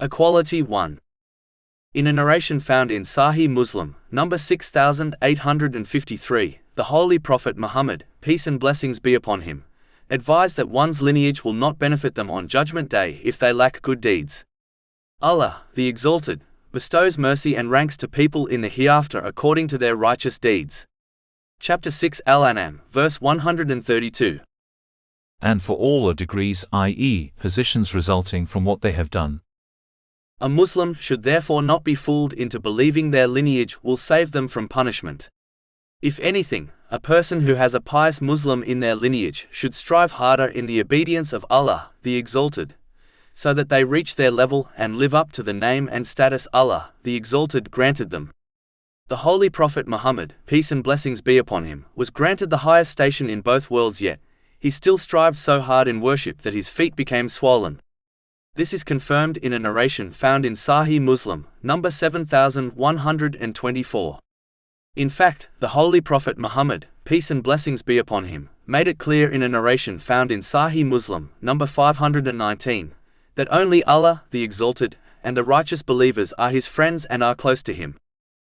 Equality 1. In a narration found in Sahih Muslim, number 6853, the Holy Prophet Muhammad, peace and blessings be upon him, advised that one's lineage will not benefit them on Judgment Day if they lack good deeds. Allah, the Exalted, bestows mercy and ranks to people in the hereafter according to their righteous deeds. Chapter 6 Al-An'am, verse 132. And for all are degrees, i.e., positions resulting from what they have done. A Muslim should therefore not be fooled into believing their lineage will save them from punishment. If anything, a person who has a pious Muslim in their lineage should strive harder in the obedience of Allah, the Exalted, so that they reach their level and live up to the name and status Allah, the Exalted, granted them. The Holy Prophet Muhammad, peace and blessings be upon him, was granted the highest station in both worlds, yet he still strived so hard in worship that his feet became swollen. This is confirmed in a narration found in Sahih Muslim, number 7124. In fact, the Holy Prophet Muhammad, peace and blessings be upon him, made it clear in a narration found in Sahih Muslim, number 519, that only Allah, the Exalted, and the righteous believers are his friends and are close to him.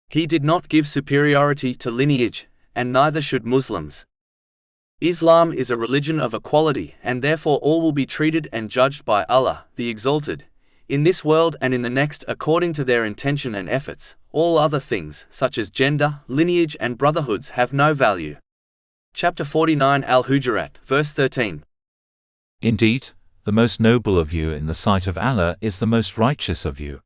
He did not give superiority to lineage, and neither should Muslims. Islam is a religion of equality, and therefore all will be treated and judged by Allah, the Exalted, in this world and in the next according to their intention and efforts. All other things, such as gender, lineage and brotherhoods, have no value. Chapter 49 Al-Hujurat, verse 13. Indeed, the most noble of you in the sight of Allah is the most righteous of you.